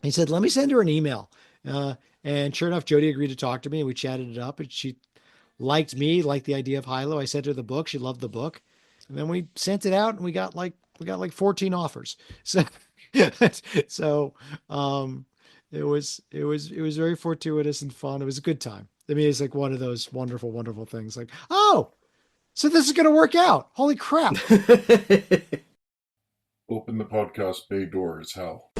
He said, let me send her an email. Uh, and sure enough, Jody agreed to talk to me and we chatted it up. And she liked me, liked the idea of Hilo. I sent her the book. She loved the book. And then we sent it out and we got like 14 offers. So, so, um, it was very fortuitous and fun. It was a good time. I mean, it's like one of those wonderful, wonderful things like, oh, so this is going to work out. Holy crap. Open the podcast bay door as hell.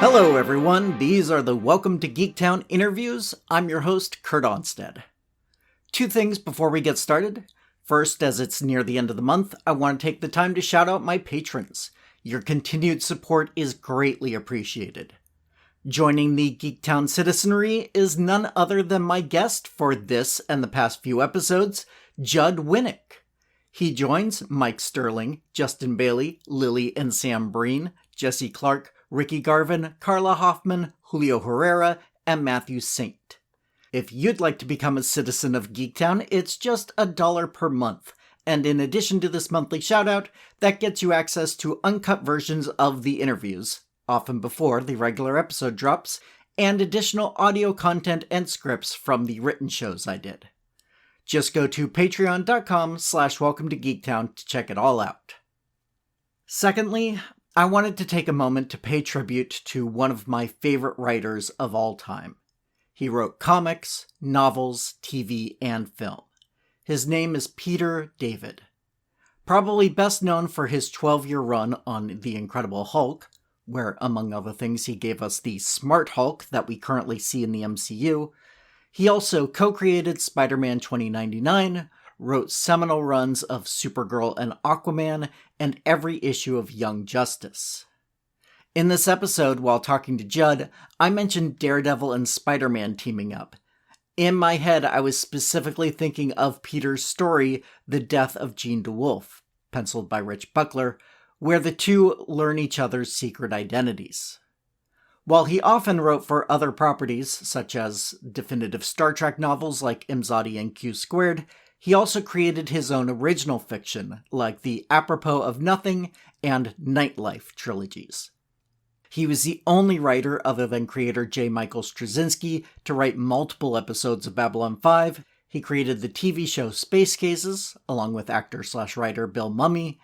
Hello everyone, these are the Welcome to Geektown interviews. I'm your host, Kurt Onstead. Two things before we get started. First, as it's near the end of the month, I want to take the time to shout out my patrons. Your continued support is greatly appreciated. Joining the Geektown citizenry is none other than my guest for this and the past few episodes, Judd Winick. He joins Mike Sterling, Justin Bailey, Lily and Sam Breen, Jesse Clark, Ricky Garvin, Carla Hoffman, Julio Herrera, and Matthew Saint. If you'd like to become a citizen of Geektown, it's just $1 per month. And in addition to this monthly shoutout, that gets you access to uncut versions of the interviews, often before the regular episode drops, and additional audio content and scripts from the written shows I did. Just go to patreon.com/welcome to Geektown to check it all out. Secondly, I wanted to take a moment to pay tribute to one of my favorite writers of all time. He wrote comics, novels, TV, and film. His name is Peter David. Probably best known for his 12-year run on The Incredible Hulk, where, among other things, he gave us the Smart Hulk that we currently see in the MCU. He also co-created Spider-Man 2099, wrote seminal runs of Supergirl and Aquaman, and every issue of Young Justice. In this episode, while talking to Judd, I mentioned Daredevil and Spider-Man teaming up. In my head, I was specifically thinking of Peter's story, The Death of Jean DeWolf, penciled by Rich Buckler, where the two learn each other's secret identities. While he often wrote for other properties, such as definitive Star Trek novels like Imzadi and Q Squared, he also created his own original fiction, like the Apropos of Nothing and Nightlife trilogies. He was the only writer other than creator J. Michael Straczynski to write multiple episodes of Babylon 5. He created the TV show Space Cases, along with actor/writer Bill Mumy,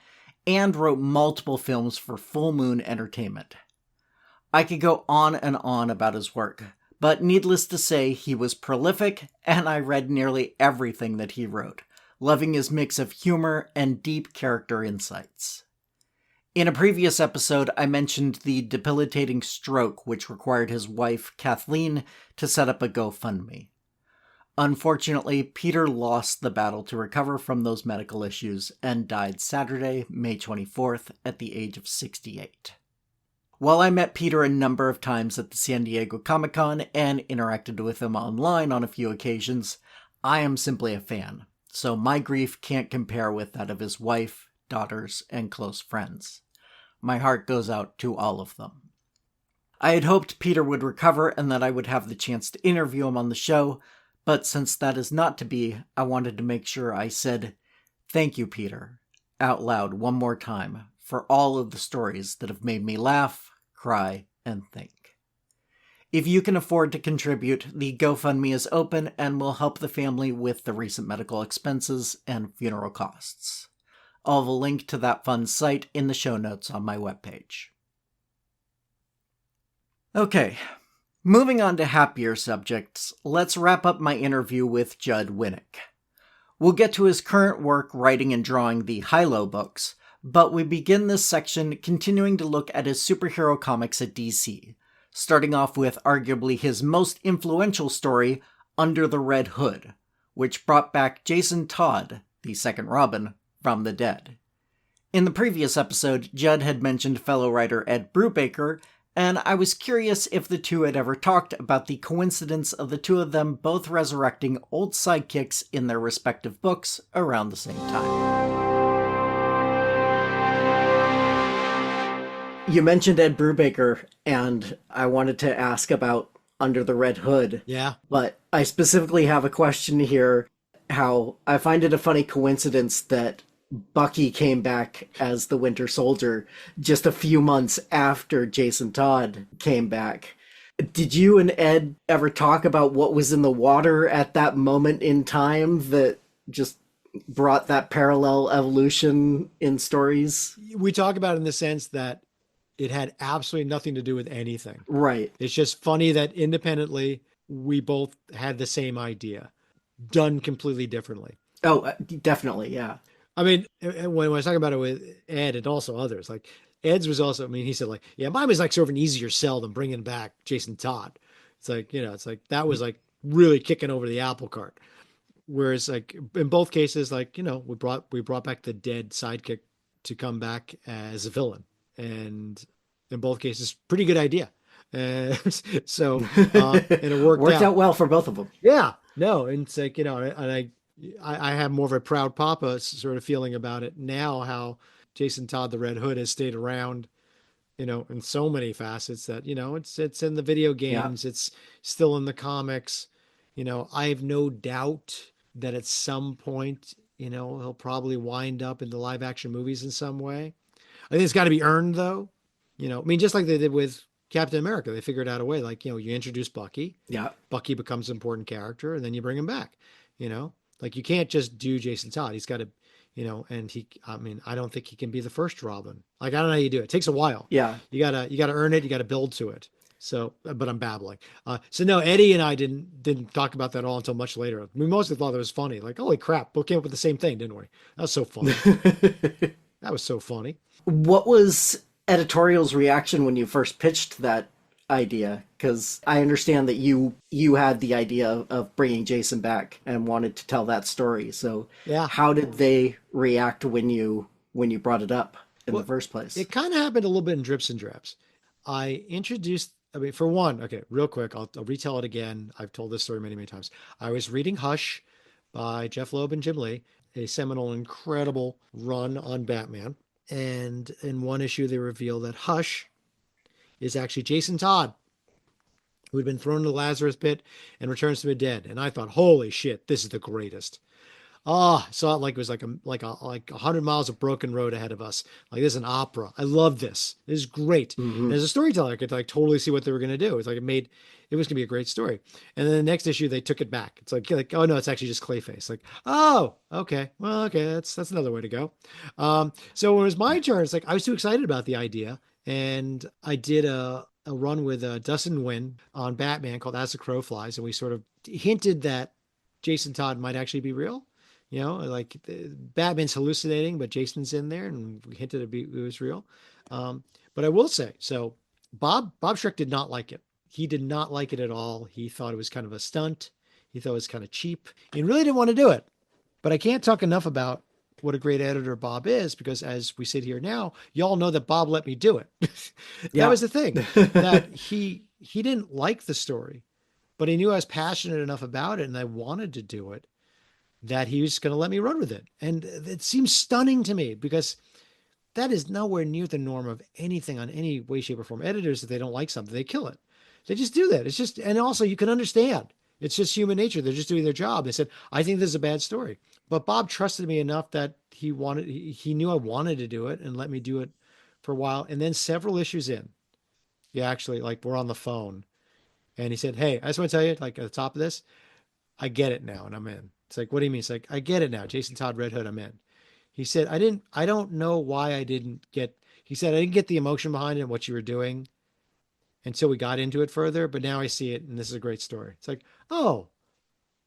and wrote multiple films for Full Moon Entertainment. I could go on and on about his work, but needless to say, he was prolific, and I read nearly everything that he wrote, loving his mix of humor and deep character insights. In a previous episode, I mentioned the debilitating stroke which required his wife, Kathleen, to set up a GoFundMe. Unfortunately, Peter lost the battle to recover from those medical issues and died Saturday, May 24th, at the age of 68. While I met Peter a number of times at the San Diego Comic-Con and interacted with him online on a few occasions, I am simply a fan, so my grief can't compare with that of his wife, daughters, and close friends. My heart goes out to all of them. I had hoped Peter would recover and that I would have the chance to interview him on the show, but since that is not to be, I wanted to make sure I said, "Thank you, Peter," out loud one more time, for all of the stories that have made me laugh, cry, and think. If you can afford to contribute, the GoFundMe is open and will help the family with the recent medical expenses and funeral costs. I'll have a link to that fund site in the show notes on my webpage. Okay, moving on to happier subjects, let's wrap up my interview with Judd Winick. We'll get to his current work writing and drawing the Hilo books, but we begin this section continuing to look at his superhero comics at DC, starting off with arguably his most influential story, Under the Red Hood, which brought back Jason Todd, the second Robin, from the dead. In the previous episode, Judd had mentioned fellow writer Ed Brubaker, and I was curious if the two had ever talked about the coincidence of the two of them both resurrecting old sidekicks in their respective books around the same time. You mentioned Ed Brubaker, and I wanted to ask about Under the Red Hood. Yeah. But I specifically have a question here, how I find it a funny coincidence that Bucky came back as the Winter Soldier just a few months after Jason Todd came back. Did you and Ed ever talk about what was in the water at that moment in time that just brought that parallel evolution in stories? We talk about it in the sense that it had absolutely nothing to do with anything. Right. It's just funny that independently, we both had the same idea, done completely differently. Oh, definitely, yeah. I mean, when I was talking about it with Ed and also others, like Ed's was also, I mean, he said like, yeah, mine was like sort of an easier sell than bringing back Jason Todd. It's like, it's like, that was like really kicking over the apple cart. Whereas like in both cases, like, we brought back the dead sidekick to come back as a villain. And in both cases, pretty good idea. So, and it worked out well for both of them. Yeah, no. And it's like, and I have more of a proud papa sort of feeling about it now, how Jason Todd, the Red Hood, has stayed around, in so many facets that, it's in the video games, it's still in the comics. I have no doubt that at some point, he'll probably wind up in the live action movies in some way. I think it's got to be earned though. I mean, just like they did with Captain America, they figured out a way, like, you introduce Bucky. Yeah. Bucky becomes an important character and then you bring him back, Like you can't just do Jason Todd. He's got to, I don't think he can be the first Robin. Like, I don't know how you do it. It takes a while. Yeah. You gotta earn it. You gotta build to it. So, but I'm babbling. So no, Eddie and I didn't talk about that all until much later. We mostly thought it was funny. Like, holy crap, we came up with the same thing, didn't we? That was so funny. That was so funny. What was editorial's reaction when you first pitched that idea? Because I understand that you had the idea of bringing Jason back and wanted to tell that story. So yeah, how did they react when you brought it up in the first place? It kind of happened a little bit in drips and drabs. I introduced, for one, okay, real quick, I'll retell it again. I've told this story many, many times. I was reading Hush by Jeff Loeb and Jim Lee, a seminal, incredible run on Batman. And in one issue, they reveal that Hush is actually Jason Todd, who had been thrown into the Lazarus pit and returns to the dead. And I thought, holy shit, this is the greatest. I saw it like it was like 100 miles of broken road ahead of us. Like, this is an opera. I love this. This is great. Mm-hmm. As a storyteller, I could like totally see what they were going to do. It's like it was going to be a great story. And then the next issue, they took it back. It's like, oh no, it's actually just Clayface. Like, oh, okay. Well, okay. That's another way to go. So when it was my turn, it's like, I was too excited about the idea. And I did a run with Dustin Nguyen on Batman called As the Crow Flies. And we sort of hinted that Jason Todd might actually be real. Like Batman's hallucinating, but Jason's in there, and we hinted it was real. But I will say, so Bob Schreck did not like it. He did not like it at all. He thought it was kind of a stunt. He thought it was kind of cheap. He really didn't want to do it. But I can't talk enough about what a great editor Bob is, because as we sit here now, y'all know that Bob let me do it. That was the thing, that he didn't like the story, but he knew I was passionate enough about it and I wanted to do it, that he was going to let me run with it. And it seems stunning to me, because that is nowhere near the norm of anything on any way, shape, or form. Editors, if they don't like something, they kill it. They just do that. It's just, and also you can understand, it's just human nature. They're just doing their job. They said, I think this is a bad story. But Bob trusted me enough that he knew I wanted to do it and let me do it for a while. And then several issues in, actually, like, we're on the phone and he said, hey, I just want to tell you, like, at the top of this, I get it now and I'm in. It's like, what do you mean? It's like, I get it now. Jason Todd, Red Hood, I'm in. He said, I don't know why I didn't get, he said, I didn't get the emotion behind it and what you were doing until we got into it further, but now I see it and this is a great story. It's like, oh,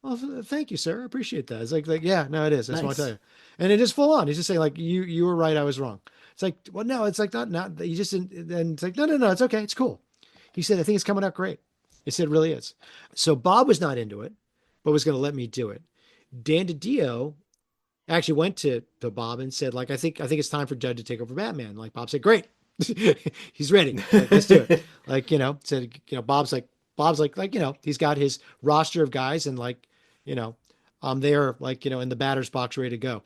well, thank you, sir. I appreciate that. It's like, yeah, no, it is. I just want to tell you. And it is full on. He's just saying, like, you were right. I was wrong. It's like, well, no, it's like not, you just didn't, and it's like, no, it's okay. It's cool. He said, I think it's coming out great. He said, it really is. So Bob was not into it, but was going to let me do it. Dan DiDio actually went to Bob and said, like, I think it's time for Judd to take over Batman. Like Bob said, great. He's ready. Like, let's do it. Like, said, Bob's like, he's got his roster of guys and like, I'm there, like, in the batter's box ready to go.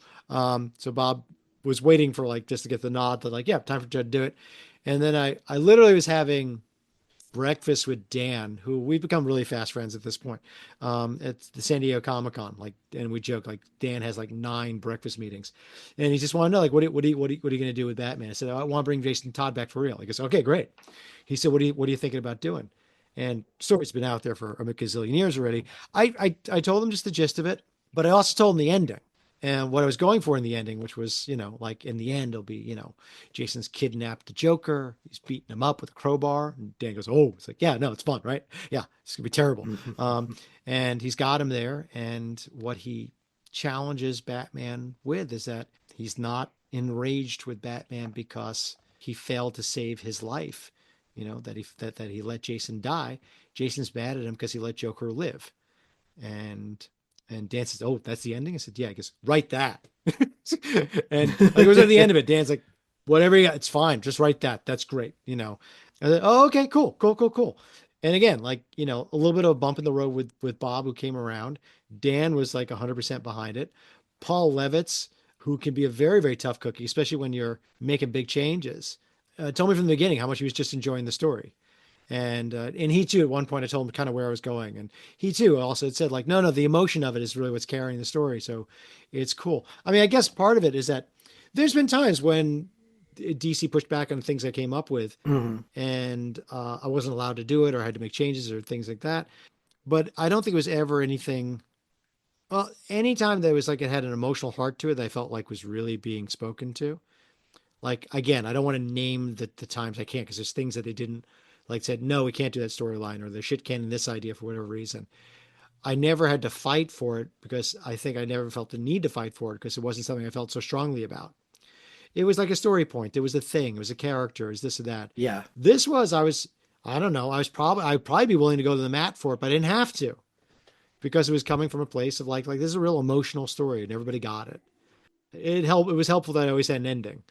So Bob was waiting for like just to get the nod to like, yeah, time for Judd to do it. And then I literally was having breakfast with Dan, who we've become really fast friends at this point. At the San Diego Comic-Con, like, and we joke like Dan has like 9 breakfast meetings, and he just wanted to know like, what are you going to do with Batman? I said, I want to bring Jason Todd back for real. He goes, okay, great. He said, what are you thinking about doing? And story's been out there for a gazillion years already. I told him just the gist of it, but I also told him the ending. And what I was going for in the ending, which was, like in the end, it'll be, Jason's kidnapped the Joker. He's beating him up with a crowbar. And Dan goes, oh, it's like, yeah, no, it's fun, right? Yeah, it's going to be terrible. And he's got him there. And what he challenges Batman with is that he's not enraged with Batman because he failed to save his life, that he let Jason die. Jason's mad at him because he let Joker live. And Dan says, oh, that's the ending? I said, yeah. He goes, write that. And like, it was at the end of it. Dan's like, whatever, it's fine. Just write that. That's great. I said, oh, okay, cool. And again, like, a little bit of a bump in the road with Bob, who came around. Dan was like 100% behind it. Paul Levitz, who can be a very, very tough cookie, especially when you're making big changes, told me from the beginning how much he was just enjoying the story. And he too, at one point, I told him kind of where I was going, and he too also had said like, no, the emotion of it is really what's carrying the story. So it's cool. I mean, I guess part of it is that there's been times when DC pushed back on things I came up with, and I wasn't allowed to do it, or had to make changes or things like that. But I don't think it was ever anything. Well, anytime that was like it had an emotional heart to it, that I felt like was really being spoken to. Like, again, I don't want to name the times I can't, because there's things that they didn't, like, said, no, we can't do that storyline, or the shit can in this idea for whatever reason. I never had to fight for it, because I think I never felt the need to fight for it, because it wasn't something I felt so strongly about. It was like a story point. It was a thing. It was a character. It was this or that. Yeah. This was, I don't know. I'd probably be willing to go to the mat for it, but I didn't have to, because it was coming from a place of like this is a real emotional story and everybody got it. It was helpful that I always had an ending.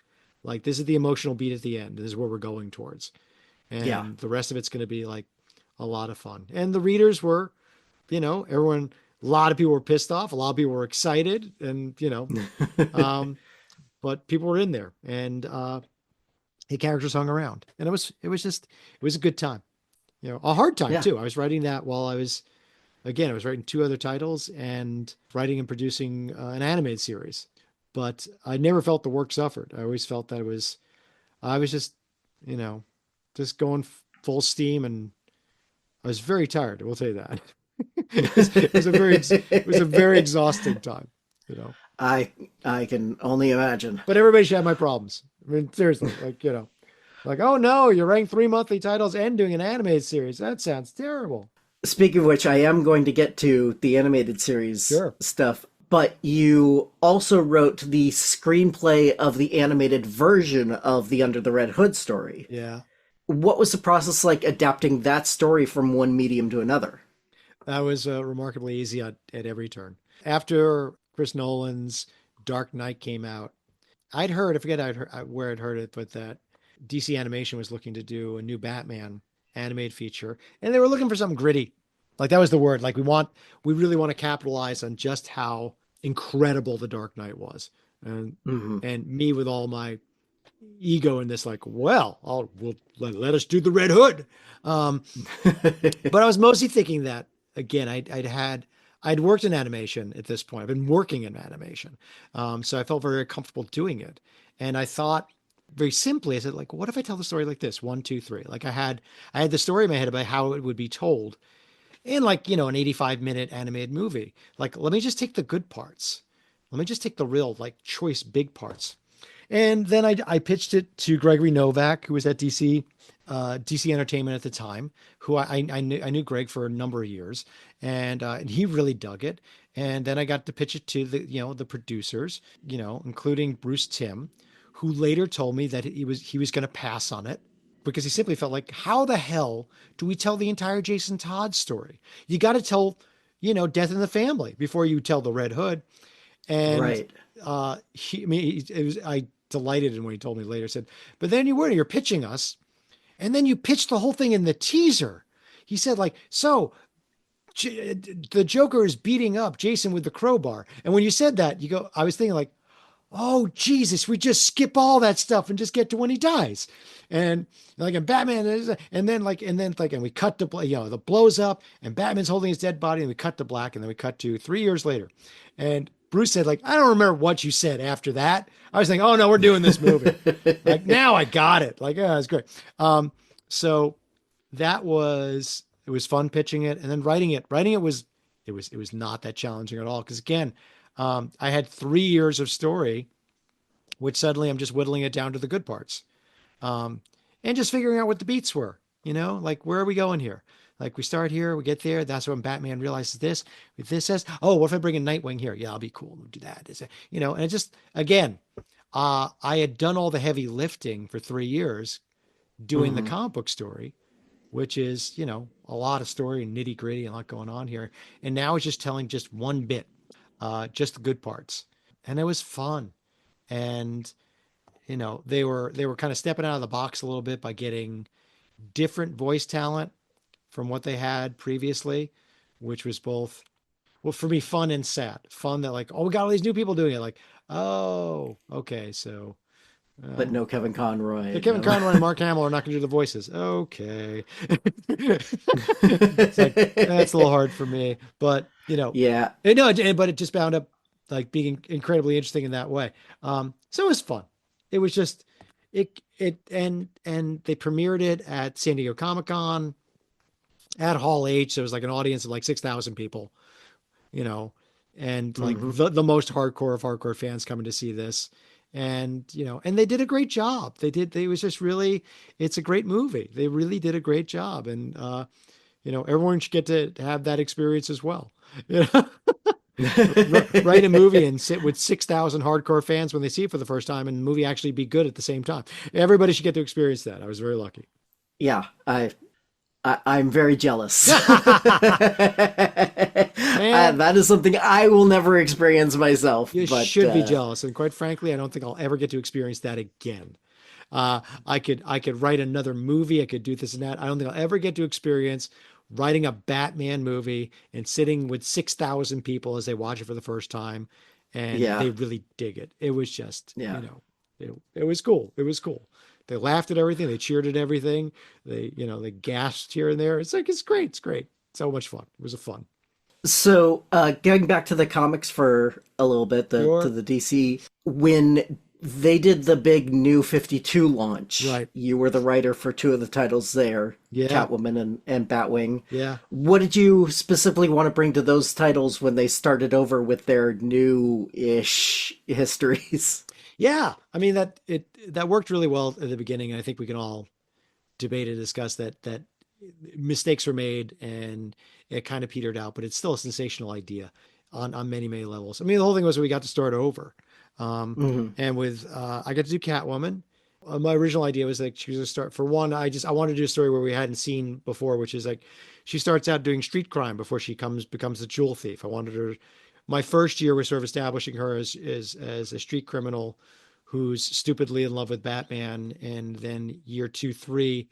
Like, this is the emotional beat at the end. This is where we're going towards. And the rest of it's going to be like a lot of fun. And the readers were, everyone, a lot of people were pissed off. A lot of people were excited, and, but people were in there, and the characters hung around, and it was a good time, a hard time too. I was writing that while I was writing 2 other titles and writing and producing an animated series, but I never felt the work suffered. I always felt that I was just, just going full steam, and I was very tired. I will tell you that. it was a very exhausting time, I can only imagine. But everybody should have my problems. I mean, seriously, like, oh no, you're writing 3 monthly titles and doing an animated series. That sounds terrible. Speaking of which, I am going to get to the animated series stuff. But you also wrote the screenplay of the animated version of the Under the Red Hood story. Yeah. What was the process like adapting that story from one medium to another? That was remarkably easy at every turn. After Chris Nolan's Dark Knight came out, I'd heard, I forget where I'd heard it, but that DC Animation was looking to do a new Batman animated feature, and they were looking for something gritty. Like, that was the word. Like, we really want to capitalize on just how incredible the Dark Knight was. And me with all my ego in this, like, well, we'll let us do the Red Hood. But I was mostly thinking that, again, I'd worked in animation at this point. I've been working in animation. So I felt very comfortable doing it. And I thought very simply, I said, like, what if I tell the story like this? 1, 2, 3. Like, I had the story in my head about how it would be told in, like, an 85-minute animated movie. Like, let me just take the good parts. Let me just take the real, like, choice big parts. And then I pitched it to Gregory Novak, who was at DC Entertainment at the time, who I knew Greg for a number of years, and he really dug it. And then I got to pitch it to the producers, including Bruce Timm, who later told me that he was going to pass on it, because he simply felt like, how the hell do we tell the entire Jason Todd story? You got to tell, Death in the Family before you tell the Red Hood. And right. I delighted in when he told me later, said, but then you're pitching us, and then you pitched the whole thing in the teaser. He said, like, so the Joker is beating up Jason with the crowbar. And when you said that, I was thinking like, oh Jesus, we just skip all that stuff and just get to when he dies. And like in Batman, and we cut to, the blows up and Batman's holding his dead body and we cut to black and then we cut to 3 years later. And Bruce said, like, I don't remember what you said after that. I was thinking, oh no, we're doing this movie. Like now I got it. Like, oh, that's great. So it was fun pitching it and then writing it. It was not that challenging at all. Cause again, I had 3 years of story, which suddenly I'm just whittling it down to the good parts. And just figuring out what the beats were, like, where are we going here? Like we start here, we get there. That's when Batman realizes this. If this says, oh, what if I bring in Nightwing here? Yeah, I'll be cool. We'll do that. And it just, again, I had done all the heavy lifting for 3 years doing the comic book story, which is, a lot of story and nitty gritty and a lot going on here. And now it's just telling just one bit, just the good parts. And it was fun. And, they were kind of stepping out of the box a little bit by getting different voice talent from what they had previously, which was both, well, for me, fun and sad. Fun that like, oh, we got all these new people doing it. Like, oh, okay. So, but no Kevin Conroy. Kevin Conroy and Mark Hamill are not going to do the voices. Okay. It's like, that's a little hard for me, but yeah. But it just wound up like being incredibly interesting in that way. So it was fun. It was just, and they premiered it at San Diego Comic-Con at Hall H. So it was like an audience of like 6,000 people, and like the most hardcore of hardcore fans coming to see this. And, and they did a great job. It was just really, it's a great movie. They really did a great job. And, everyone should get to have that experience as well. Write a movie and sit with 6,000 hardcore fans when they see it for the first time and the movie actually be good at the same time. Everybody should get to experience that. I was very lucky. Yeah. I'm very jealous. That is something I will never experience myself. You should be jealous. And quite frankly, I don't think I'll ever get to experience that again. I could write another movie. I could do this and that. I don't think I'll ever get to experience writing a Batman movie and sitting with 6,000 people as they watch it for the first time. And they really dig it. It was just, it was cool. It was cool. They laughed at everything. They cheered at everything. They gasped here and there. It's like, it's great. It's great. So much fun. It was fun. So, going back to the comics for a little bit, Sure. to the DC, when they did the big New 52 launch, right, you were the writer for two of the titles there, Catwoman and Batwing. Yeah. What did you specifically want to bring to those titles when they started over with their new-ish histories? Yeah. I mean, that worked really well at the beginning. I think we can all debate and discuss that mistakes were made and it kind of petered out, but it's still a sensational idea on many, many levels. I mean, the whole thing was we got to start over. And with, I got to do Catwoman. My original idea was like, she was going to start, for one, I wanted to do a story where we hadn't seen before, which is like, she starts out doing street crime before she becomes a jewel thief. I wanted her, my first year was sort of establishing her as a street criminal who's stupidly in love with Batman. And then year 2, 3,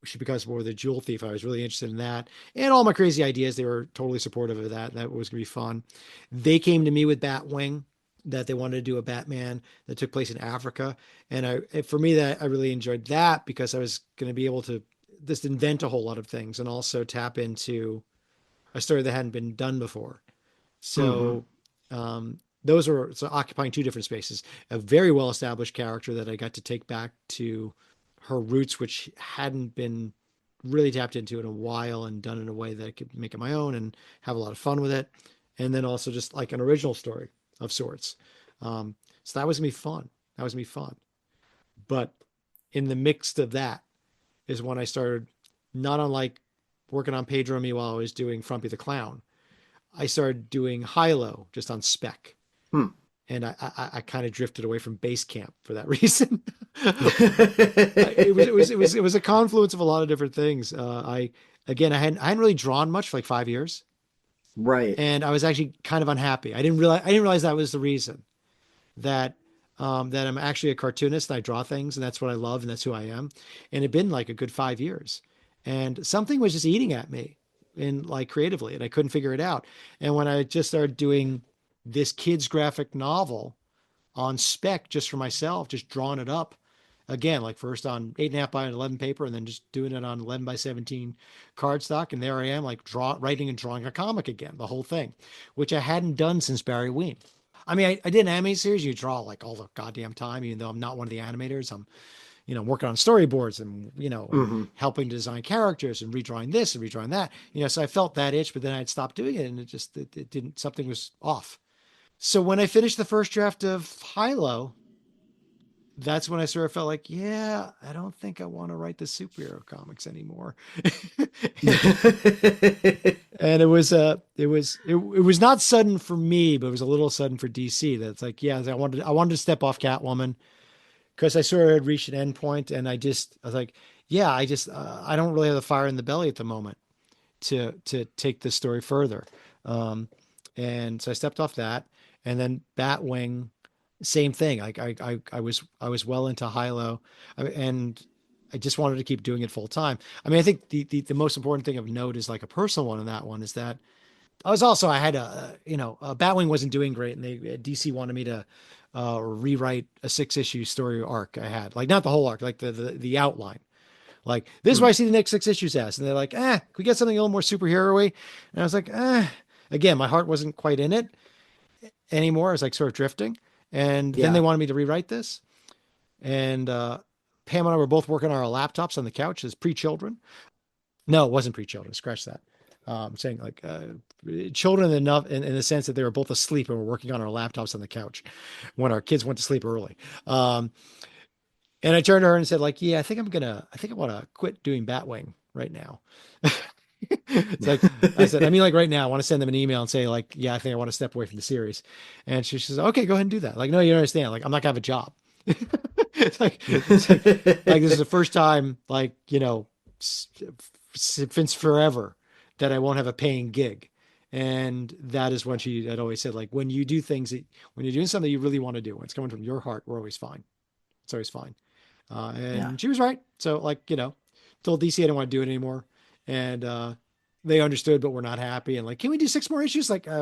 she becomes more the jewel thief. I was really interested in that. And all my crazy ideas, they were totally supportive of that. That was going to be fun. They came to me with Batwing, that they wanted to do a Batman that took place in Africa. And for me, that I really enjoyed that because I was going to be able to just invent a whole lot of things and also tap into a story that hadn't been done before. So, those were occupying two different spaces, a very well-established character that I got to take back to her roots, which hadn't been really tapped into in a while and done in a way that I could make it my own and have a lot of fun with it. And then also just like an original story of sorts. So that was gonna be fun. But in the mix of that is when I started, not unlike working on Pedro Me while I was doing Frumpy the Clown, I started doing Hilo just on spec. And I kind of drifted away from base camp for that reason. It was a confluence of a lot of different things. I hadn't really drawn much for like 5 years. Right. And I was actually kind of unhappy. I didn't realize that was the reason. that that I'm actually a cartoonist and I draw things and that's what I love and that's who I am. And it'd been like a good 5 years. And something was just eating at me in like creatively and I couldn't figure it out. And when I just started doing this kid's graphic novel on spec just for myself, just drawing it up again, like first on 8.5 by 11 paper and then just doing it on 11 by 17 cardstock. And there I am like writing and drawing a comic again, the whole thing, which I hadn't done since Barry Ween. I mean, I did an anime series. You draw like all the goddamn time, even though I'm not one of the animators. I'm, working on storyboards and, and Hmm. helping to design characters and redrawing this and redrawing that, so I felt that itch, but then I'd stopped doing it and it didn't, something was off. So when I finished the first draft of Hilo, that's when I sort of felt like, yeah, I don't think I want to write the superhero comics anymore. And it was not sudden for me, but it was a little sudden for DC. That's like, yeah, I wanted to step off Catwoman because I sort of had reached an end point, and I was like, yeah, I don't really have the fire in the belly at the moment to take this story further. Um, and so I stepped off that, and then Batwing, same thing. Like I was well into Hilo, and I just wanted to keep doing it full time. I mean, I think the most important thing of note is like a personal one in that one is that I had Batwing wasn't doing great, and DC wanted me to rewrite a 6-issue story arc I had, like not the whole arc, like the outline. Like this is what I see the next 6 issues as, and they're like, can we get something a little more superhero-y? And I was like, again, my heart wasn't quite in it anymore. I was like sort of drifting, and then they Yeah. wanted me to rewrite this, and Pam and I were both working on our laptops on the couch as pre-children. No, it wasn't pre-children. Scratch that. Saying like children enough in the sense that they were both asleep and were working on our laptops on the couch when our kids went to sleep early. And I turned to her and said, like, yeah, I think I want to quit doing Batwing right now. It's like, I said, I mean, like right now, I want to send them an email and say, like, yeah, I think I want to step away from the series. And she says, okay, go ahead and do that. Like, no, you don't understand. Like, I'm not gonna have a job. It's like this is the first time, like, since forever that I won't have a paying gig. And that is when she had always said, like, when you do things when you're doing something you really want to do, when it's coming from your heart, we're always fine. It's always fine. Yeah. And she was right. So like, told DC I didn't want to do it anymore. And they understood, but we're not happy. And like, can we do 6 more issues? Like, I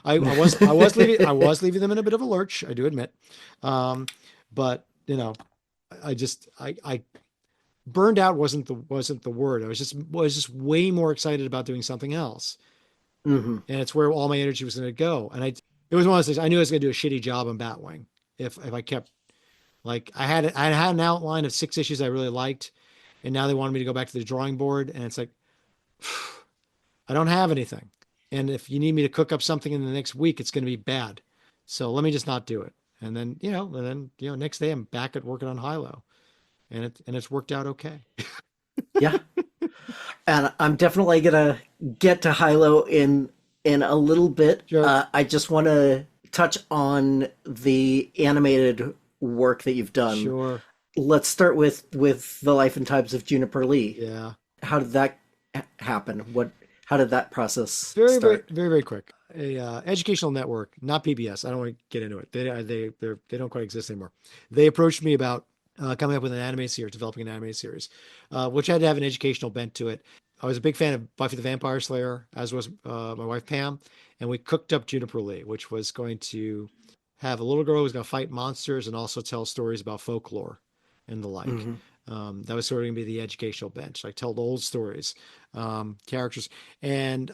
was leaving them in a bit of a lurch, I do admit. But I burned out wasn't the word. I was just way more excited about doing something else. Hmm. And it's where all my energy was going to go. And it was one of those things. I knew I was going to do a shitty job on Batwing if I kept like I had an outline of 6 issues I really liked, and now they wanted me to go back to the drawing board, and it's like I don't have anything, and if you need me to cook up something in the next week, it's going to be bad. So let me just not do it. And then next day I'm back at working on Hilo, and it's worked out okay. Yeah. And I'm definitely gonna get to Hilo in a little bit. Sure, I just want to touch on the animated work that you've done. sure, Let's start with the life and times of Juniper Lee. yeah. How did that happen? How did that process Very, very, start? very, very quick. A educational network, not PBS. I don't want to get into it. They don't quite exist anymore. They approached me about coming up with an anime series, developing an anime series, which had to have an educational bent to it. I was a big fan of Buffy the Vampire Slayer, as was my wife Pam, and we cooked up Juniper Lee, which was going to have a little girl who was going to fight monsters and also tell stories about folklore and the like. Hmm. That was sort of going to be the educational bench, like tell the old stories, characters. And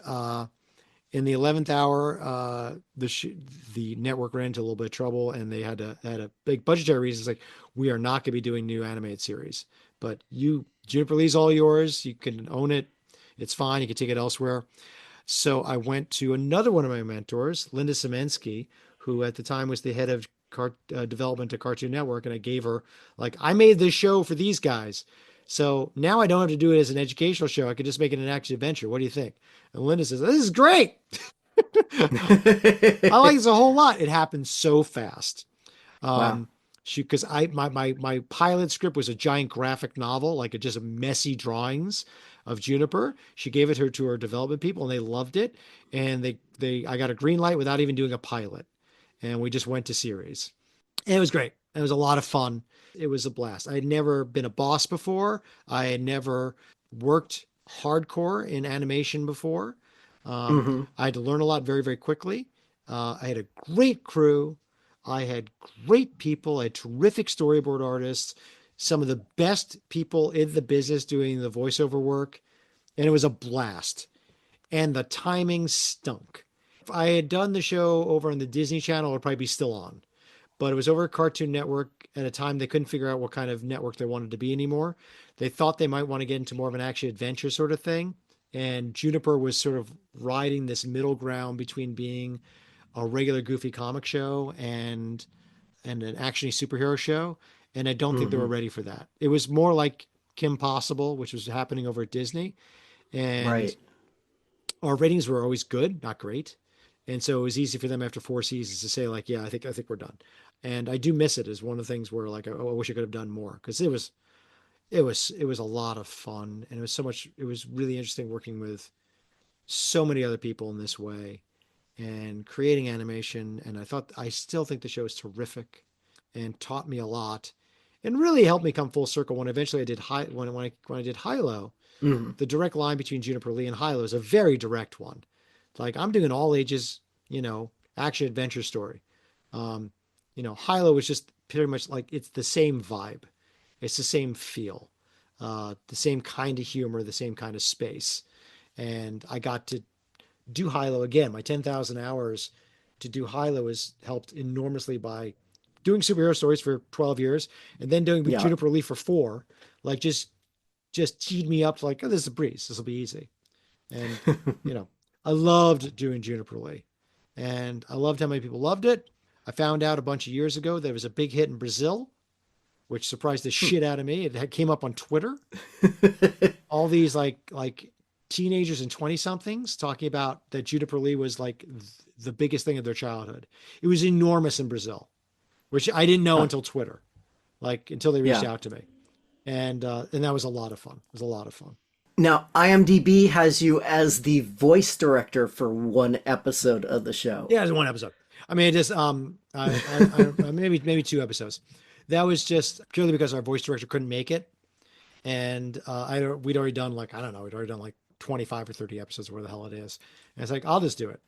in the 11th hour, the network ran into a little bit of trouble, and they had a big budgetary reasons. Like, we are not going to be doing new animated series, but Juniper Lee's all yours. You can own it. It's fine. You can take it elsewhere. So I went to another one of my mentors, Linda Semensky, who at the time was the head of development at Cartoon Network, and I gave her like, I made this show for these guys. So now I don't have to do it as an educational show. I could just make it an action adventure. What do you think? And Linda says, this is great. I like this a whole lot. It happened so fast. Wow. Because my pilot script was a giant graphic novel, like just messy drawings of Juniper. She gave it to her development people, and they loved it. And I got a green light without even doing a pilot. and we just went to series. And it was great. It was a lot of fun. It was a blast. I had never been a boss before. I had never worked hardcore in animation before. Mm-hmm. I had to learn a lot very, very quickly. I had a great crew. I had great people. I had terrific storyboard artists, some of the best people in the business doing the voiceover work. And it was a blast. And the timing stunk. If I had done the show over on the Disney Channel, it would probably be still on. But it was over at Cartoon Network at a time they couldn't figure out what kind of network they wanted to be anymore. They thought they might want to get into more of an action adventure sort of thing. And Juniper was sort of riding this middle ground between being a regular goofy comic show and an actiony superhero show. And I don't think they were Mm-hmm. ready for that. It was more like Kim Possible, which was happening over at Disney. And Right. our ratings were always good, not great. And so it was easy for them after 4 seasons to say like, yeah, I think we're done. And I do miss it as one of the things where like, oh, I wish I could have done more because it was a lot of fun and it was so much. It was really interesting working with so many other people in this way and creating animation. And I still think the show is terrific and taught me a lot and really helped me come full circle when eventually I did when I did Hilo. Mm-hmm. The direct line between Juniper Lee and Hilo is a very direct one. Like I'm doing all ages, action adventure story. Um, Hilo was just pretty much like it's the same vibe. It's the same feel, the same kind of humor, the same kind of space. And I got to do Hilo again. My 10,000 hours to do Hilo has helped enormously by doing superhero stories for 12 years and then doing with Yeah. Juniper Lee for 4. Like just teed me up to like, oh, this is a breeze. This will be easy. And, you know, I loved doing Juniper Lee and I loved how many people loved it. I found out a bunch of years ago that it was a big hit in Brazil, which surprised the shit out of me. It came up on Twitter. All these like teenagers and 20 somethings talking about that Juniper Lee was like the biggest thing of their childhood. It was enormous in Brazil, which I didn't know Huh. until Twitter, like until they reached Yeah. out to me. And that was a lot of fun. It was a lot of fun. Now, IMDb has you as the voice director for one episode of the show. Yeah, it was one episode. I mean, it just I maybe 2 episodes. That was just purely because our voice director couldn't make it, and we'd already done like I don't know, we'd already done like 25 or 30 episodes, where the hell it is. And it's like I'll just do it.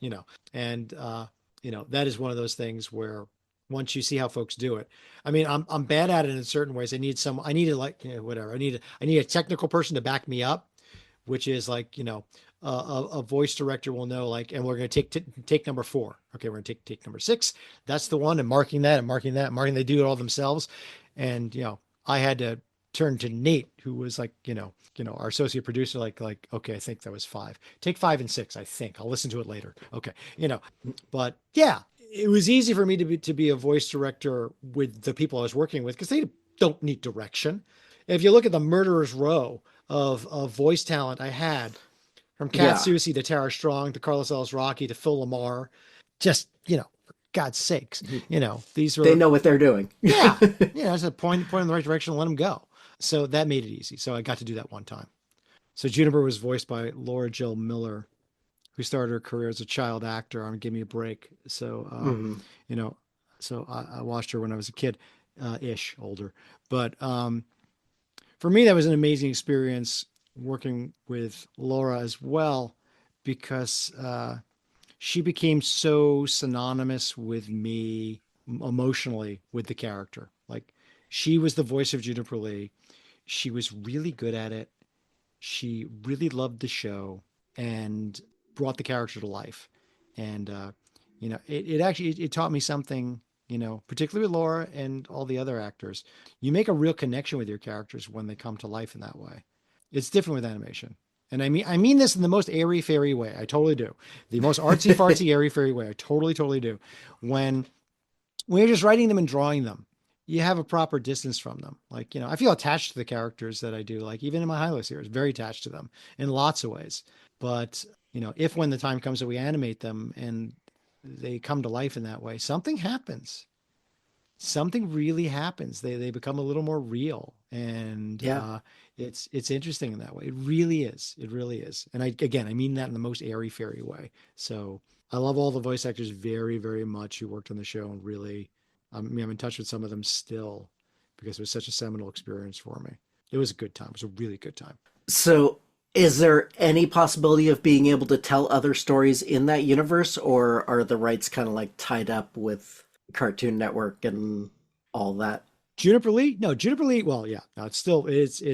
And that is one of those things where once you see how folks do it, I mean, I'm bad at it in certain ways. I need to like whatever. I need a technical person to back me up, which is like a voice director will know like, and we're going to take number 4. Okay, we're going to take number 6. That's the one, and marking that and marking that, and marking. They do it all themselves, and I had to turn to Nate, who was like our associate producer, like okay, I think that was 5. Take 5 and 6. I think I'll listen to it later. Okay, but yeah, it was easy for me to be a voice director with the people I was working with because they don't need direction. If you look at the murderer's row of voice talent I had, from Kat Yeah. Susi to Tara Strong to Carlos Ellis Rocky to Phil Lamar, just for God's sakes, these They were know what they're doing. yeah, it's a point in the right direction and let them go. So that made it easy. So I got to do that one time. So Juniper was voiced by Laura Jill Miller, who started her career as a child actor on Give Me a Break. So Mhm. you know, so I watched her when I was a kid, ish, older. But for me, that was an amazing experience working with Laura as well, because she became so synonymous with me emotionally with the character. Like she was the voice of Juniper Lee. She was really good at it. She really loved the show and brought the character to life. And it actually it taught me something. Particularly with Laura and all the other actors, you make a real connection with your characters when they come to life in that way. It's different with animation. And I mean this in the most airy fairy way. I totally do. The most artsy fartsy airy fairy way. I totally, totally do. When you're just writing them and drawing them, you have a proper distance from them. Like, I feel attached to the characters that I do. Like even in my Hilo series, very attached to them in lots of ways. But, if when the time comes that we animate them and they come to life in that way, something happens. Something really happens. They become a little more real, and Yeah. it's interesting in that way. It really is. It really is. And I mean that in the most airy fairy way. So I love all the voice actors very, very much who worked on the show, and really, I mean, I'm in touch with some of them still because it was such a seminal experience for me. It was a good time. It was a really good time. So, is there any possibility of being able to tell other stories in that universe, or are the rights kind of like tied up with Cartoon Network and all that? Juniper Lee? No, Juniper Lee. Well, yeah, no, it's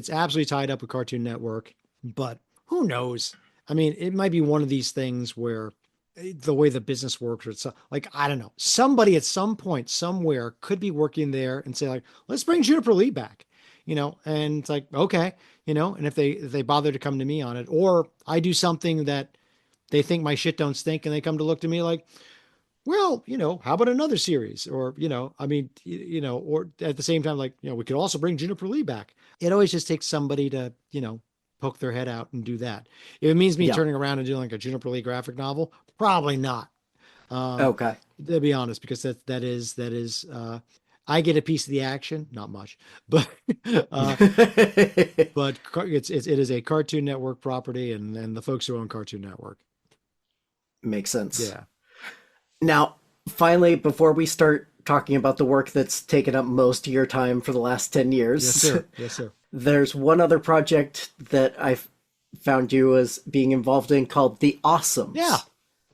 absolutely tied up with Cartoon Network, but who knows? I mean, it might be one of these things where the way the business works, or it's like, I don't know, somebody at some point somewhere could be working there and say like, let's bring Juniper Lee back, and it's like, okay, and if they bother to come to me on it, or I do something that they think my shit don't stink and they come to look to me like, well, how about another series? Or, I mean, or at the same time, like, we could also bring Juniper Lee back. It always just takes somebody to, poke their head out and do that. If it means me Yeah. turning around and doing like a Juniper Lee graphic novel, probably not. Um, Okay. to be honest, because that is, I get a piece of the action, not much, but, uh, but it is a Cartoon Network property, and the folks who own Cartoon Network. Makes sense. Yeah. Now, finally, before we start talking about the work that's taken up most of your time for the last 10 years, Yes, sir. Yes, sir. there's one other project that I've found you as being involved in called The Awesomes. Yeah.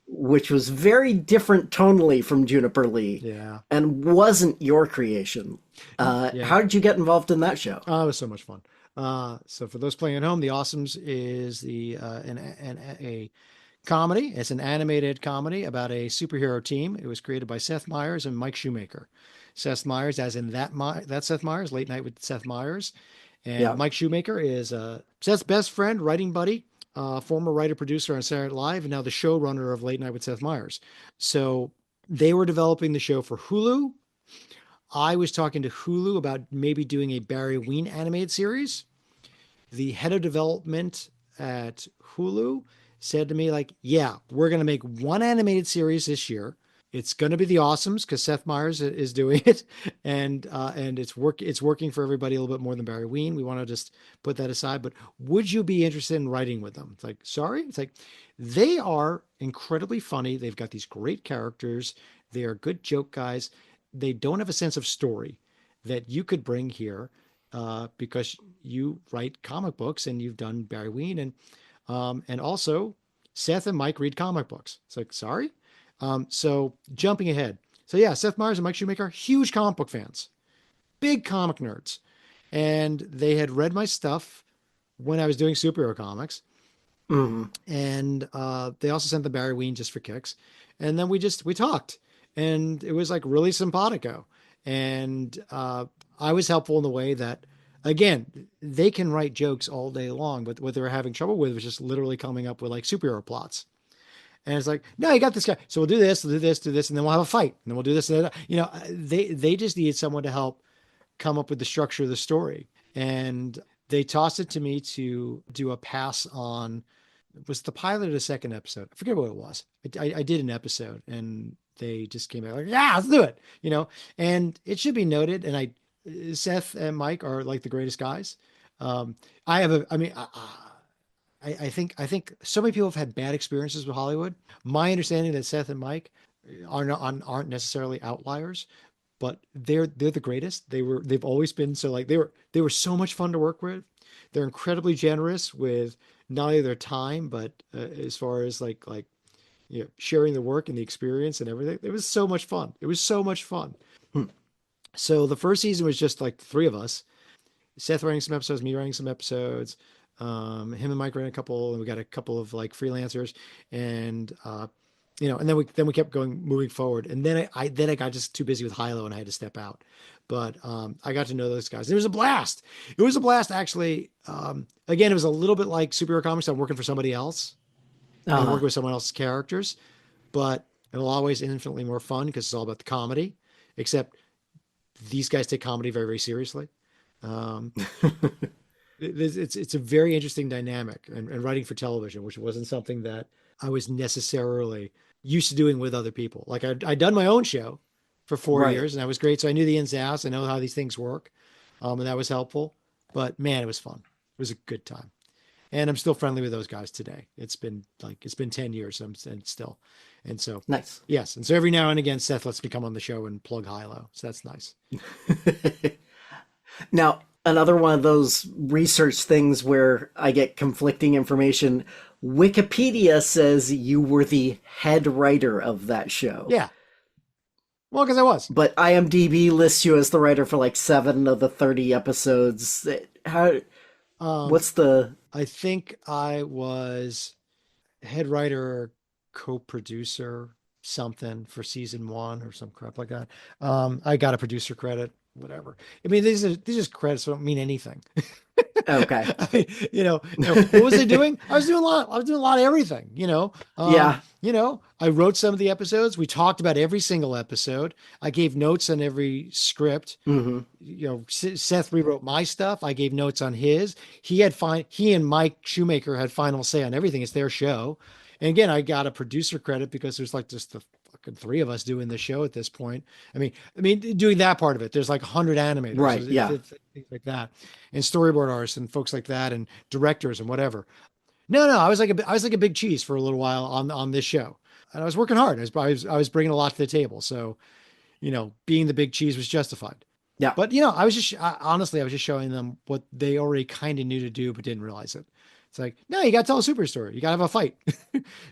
Which was very different tonally from Juniper Lee. Yeah. And wasn't your creation. Yeah. How did you get involved in that show? Oh, it was so much fun. So for those playing at home, The Awesomes is a comedy. It's an animated comedy about a superhero team. It was created by Seth Meyers and Mike Shoemaker. Seth Meyers, as in that Seth Meyers, Late Night with Seth Meyers, and Yeah. Mike Shoemaker is Seth's best friend, writing buddy, former writer producer on Saturday Night Live, and now the showrunner of Late Night with Seth Meyers. So they were developing the show for Hulu. I was talking to Hulu about maybe doing a Barry Ween animated series. The head of development at Hulu said to me, like, yeah, we're going to make one animated series this year. It's going to be The Awesomes because Seth Meyers is doing it, and it's working for everybody a little bit more than Barry Ween. We want to just put that aside. But would you be interested in writing with them? It's like, sorry, it's like they are incredibly funny. They've got these great characters. They are good joke guys. They don't have a sense of story that you could bring here because you write comic books and you've done Barry Ween, and also Seth and Mike read comic books. It's like, sorry. So jumping ahead. So yeah, Seth Meyers and Mike Shoemaker, huge comic book fans, big comic nerds. And they had read my stuff when I was doing superhero comics. Mm-hmm. And they also sent the Barry Ween just for kicks. And then we talked, and it was like really simpatico. And I was helpful in the way that, again, they can write jokes all day long, but what they were having trouble with was just literally coming up with like superhero plots. And it's like, no, you got this guy. So we'll do this, and then we'll have a fight, and then we'll do this. And that. They just needed someone to help come up with the structure of the story. And they tossed it to me to do a pass on. Was the pilot of the second episode? I forget what it was. I did an episode, and they just came back like, yeah, let's do it. And it should be noted, and Seth and Mike are like the greatest guys. I think so many people have had bad experiences with Hollywood. My understanding that Seth and Mike aren't necessarily outliers, but they're the greatest. They've always been. So like they were so much fun to work with. They're incredibly generous with not only their time, but as far as like sharing the work and the experience and everything. It was so much fun. It was so much fun. Hmm. So the first season was just like the three of us. Seth writing some episodes, me writing some episodes. Him and Mike ran a couple, and we got a couple of like freelancers, and and then we kept moving forward, and then I got just too busy with Hilo, and I had to step out. But I got to know those guys. It was a blast. It was a blast, actually. Again, it was a little bit like superhero comics. I'm working for somebody else. I'm working with someone else's characters, but it'll always infinitely more fun because it's all about the comedy. Except these guys take comedy very, very seriously. It's a very interesting dynamic, and writing for television, which wasn't something that I was necessarily used to doing with other people. Like I'd done my own show for 4 years, and that was great. So I knew the ins and outs. I know how these things work, and that was helpful. But man, it was fun. It was a good time. And I'm still friendly with those guys today. It's been 10 years. And still. And so, Nice. yes. And so every now and again, Seth lets me come on the show and plug Hilo. So that's nice. Now, another one of those research things where I get conflicting information. Wikipedia says you were the head writer of that show. Yeah. Well, because I was. But IMDb lists you as the writer for like 7 of the 30 episodes. How? What's the? I think I was head writer, co-producer, something for season 1 or some crap like that. I got a producer credit, whatever. I mean, these credits don't mean anything. Okay. I mean, what was I doing? I was doing a lot of everything, Yeah. I wrote some of the episodes. We talked about every single episode. I gave notes on every script. Mm-hmm. Seth rewrote my stuff. I gave notes on his. He and Mike Shoemaker had final say on everything. It's their show. And again, I got a producer credit because there's like just the fucking 3 of us doing the show at this point. I mean, doing that part of it. There's like 100 animators, Right? Yeah. things like that, and storyboard artists and folks like that, and directors and whatever. No, I was like a big cheese for a little while on this show, and I was working hard. I was bringing a lot to the table. So, being the big cheese was justified. Yeah. But honestly, I was just showing them what they already kind of knew to do, but didn't realize it. It's like, no, you got to tell a super story. You got to have a fight.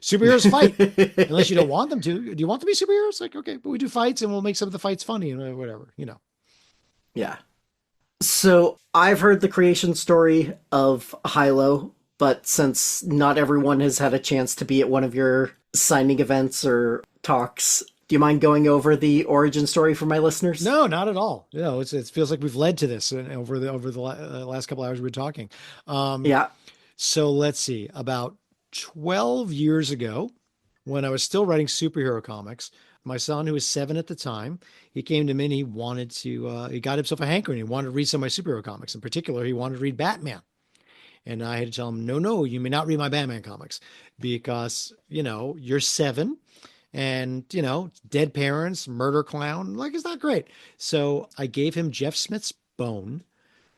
Superheroes fight, unless you don't want them to. Do you want them to be superheroes? Like, okay, but we do fights, and we'll make some of the fights funny and whatever. Yeah. So I've heard the creation story of Hilo, but since not everyone has had a chance to be at one of your signing events or talks, do you mind going over the origin story for my listeners? No, not at all. It feels like we've led to this over the last couple hours we've been talking. Yeah. So let's see. About 12 years ago, when I was still writing superhero comics, my son, who was 7 at the time, he came to me and he wanted to, he got himself a hankering. He wanted to read some of my superhero comics. In particular, he wanted to read Batman. And I had to tell him, no, you may not read my Batman comics because, you're 7 and, dead parents, murder clown, like it's not great. So I gave him Jeff Smith's Bone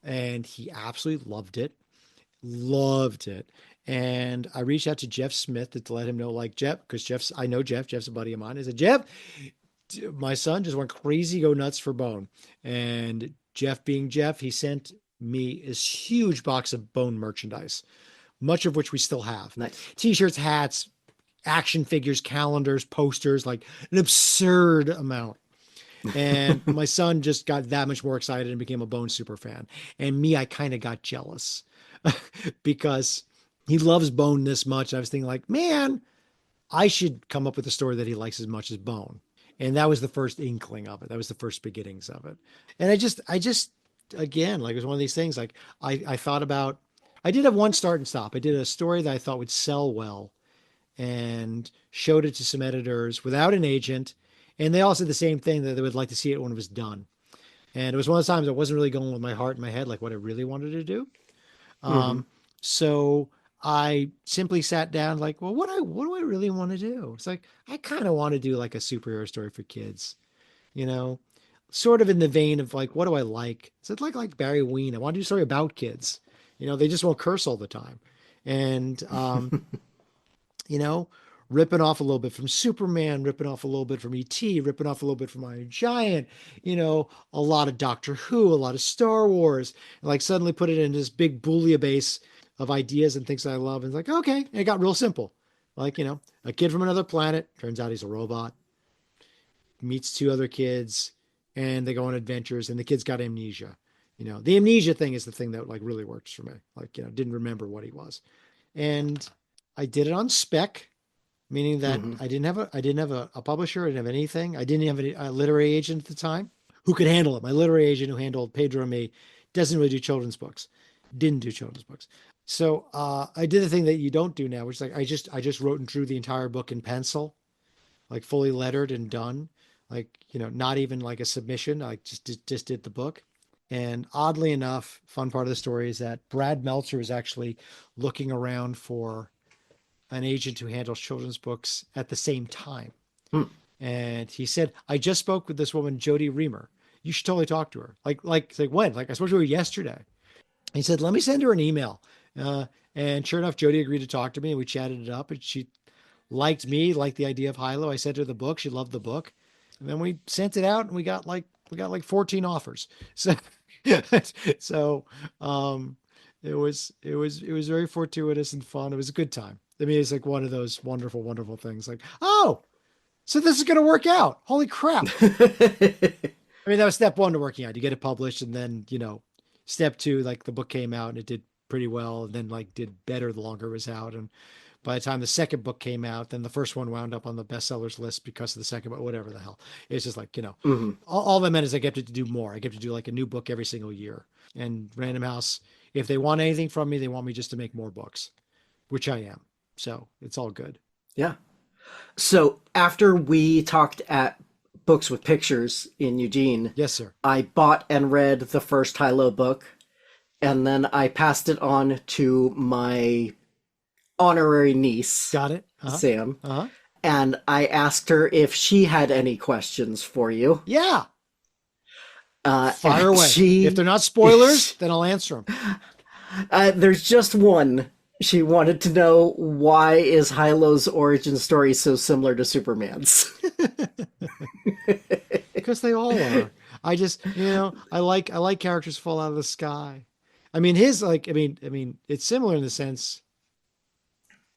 and he absolutely loved it. And I reached out to Jeff Smith to let him know, like, Jeff, because I know Jeff's a buddy of mine. I said, Jeff, my son just went crazy, go nuts for Bone. And Jeff being Jeff, he sent me this huge box of Bone merchandise, much of which we still have. Nice. T-shirts, hats, action figures, calendars, posters, like an absurd amount. And my son just got that much more excited and became a Bone super fan. And me, I kind of got jealous because he loves Bone this much. I was thinking like, man, I should come up with a story that he likes as much as Bone. And that was the first inkling of it. That was the first beginnings of it. And I just, again, like it was one of these things, like I thought about, I did have one start and stop. I did a story that I thought would sell well and showed it to some editors without an agent. And they all said the same thing, that they would like to see it when it was done. And it was one of those times I wasn't really going with my heart and my head, like what I really wanted to do. So I simply sat down like, well, what do I really want to do? It's like, I kind of want to do like a superhero story for kids, sort of in the vein of like, what do I like? So it's like Barry Ween. I want to do a story about kids. They just won't curse all the time. And, ripping off a little bit from Superman, ripping off a little bit from E.T., ripping off a little bit from Iron Giant, a lot of Doctor Who, a lot of Star Wars, and like suddenly put it in this big bouillabaisse of ideas and things that I love. And it's like, okay. And it got real simple. Like, a kid from another planet, turns out he's a robot, meets 2 other kids and they go on adventures and the kid's got amnesia. The amnesia thing is the thing that like really works for me. Like, didn't remember what he was. And I did it on spec, meaning that I didn't have a publisher. I didn't have anything. I didn't have a literary agent at the time who could handle it. My literary agent who handled Pedro and me doesn't really do children's books. Didn't do children's books. So I did the thing that you don't do now, which is like I just wrote and drew the entire book in pencil, like fully lettered and done, like not even like a submission. I just did the book. And oddly enough, fun part of the story is that Brad Meltzer is actually looking around for an agent who handles children's books at the same time. And he said, I just spoke with this woman, Jody Reamer. You should totally talk to her. Like when? Like I spoke to her yesterday. He said, let me send her an email And sure enough, Jody agreed to talk to me, and we chatted it up. And she liked me, liked the idea of Hilo. I sent her the book. She loved the book, and then we sent it out, and we got like 14 offers. So so um, it was very fortuitous and fun. It was a good time. I mean, it's like one of those wonderful, wonderful things. Like, oh, so this is going to work out. Holy crap! I mean, that was step one to working out. You get it published, and then step two, like the book came out and it did pretty well, and then like did better the longer it was out. And by the time the second book came out, then the first one wound up on the bestsellers list because of the second book, whatever the hell. It's just like, Hmm. all that meant is I get to do more. I get to do like a new book every single year. And Random House, if they want anything from me, they want me just to make more books, which I am. So it's all good. Yeah. So after we talked at Books with Pictures in Eugene, Yes, sir. I bought and read the first Hilo book, and then I passed it on to my honorary niece, Got it. Sam, Uh-huh. and I asked her if she had any questions for you. Yeah. and Fire away. If they're not spoilers, then I'll answer them. There's just one. She wanted to know, why is Hilo's origin story so similar to Superman's? Because they all are. I just, I like characters fall out of the sky. I mean, his like, it's similar in the sense.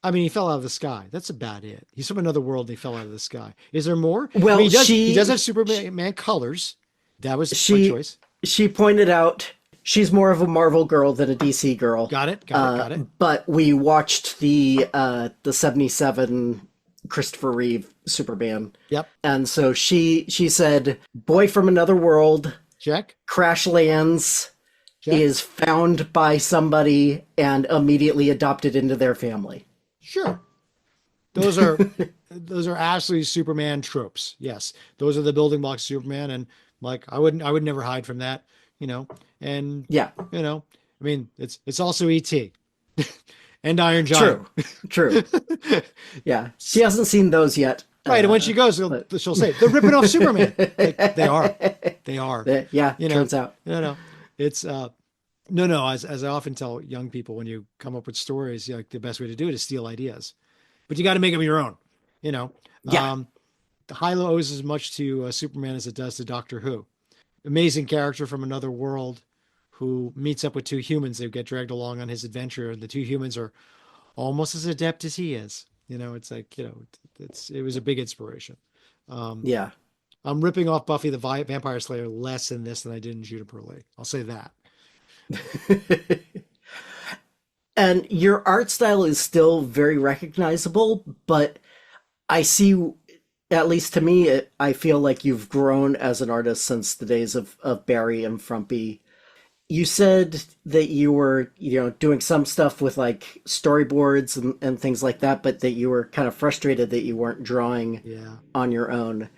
I mean, he fell out of the sky. That's about it. He's from another world and he fell out of the sky. Is there more? Well, he does have Superman colors. That was my choice. She pointed out she's more of a Marvel girl than a DC girl. Got it. But we watched the '77 Christopher Reeve Superman. Yep. And so she said, boy from another world, Check. crash lands, Check. is found by somebody and immediately adopted into their family. Sure. Those are absolutely Superman tropes. Yes. Those are the building blocks of Superman. And like, I would never hide from that, and Yeah. I mean, it's also E.T. and Iron Giant. True. Yeah. She hasn't seen those yet. Right. And when she goes, she'll say, they're ripping off Superman. Like, they are. Yeah. Turns out. No. It's, no. As I often tell young people, when you come up with stories, like the best way to do it is steal ideas, but you got to make them your own, Yeah. Hilo owes as much to Superman as it does to Doctor Who. Amazing character from another world who meets up with two humans. They get dragged along on his adventure, and the two humans are almost as adept as he is. It's like, it was a big inspiration. Yeah. I'm ripping off Buffy the Vampire Slayer less in this than I did in Juniper Lee. I'll say that. And your art style is still very recognizable, but I see, at least to me, I feel like you've grown as an artist since the days of Barry and Frumpy. You said that you were, doing some stuff with like storyboards and things like that, but that you were kind of frustrated that you weren't drawing on your own.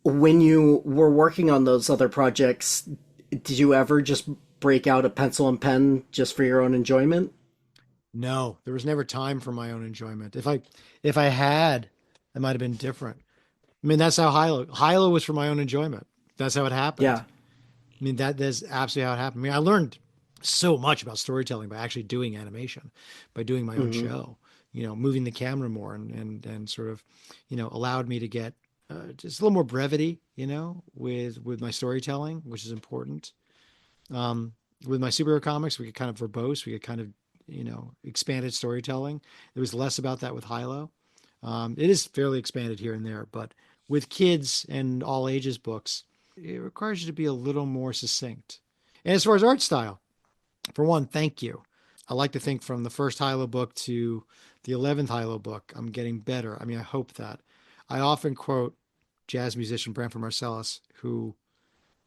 When you were working on those other projects, did you ever just break out a pencil and pen just for your own enjoyment? No, there was never time for my own enjoyment. If I had, it might have been different. I mean, that's how Hilo was for my own enjoyment. That's how it happened. Yeah. I mean, that's absolutely how it happened. I mean, I learned so much about storytelling by actually doing animation, by doing my own show, moving the camera more and sort of, allowed me to get just a little more brevity, with my storytelling, which is important. With my superhero comics, we get kind of verbose. We get kind of, expanded storytelling. There was less about that with Hilo. It is fairly expanded here and there, but with kids and all ages books, it requires you to be a little more succinct. And as far as art style, for one, thank you. I like to think from the first Hilo book to the 11th Hilo book, I'm getting better. I mean, I hope that. I often quote jazz musician Branford Marsalis, who,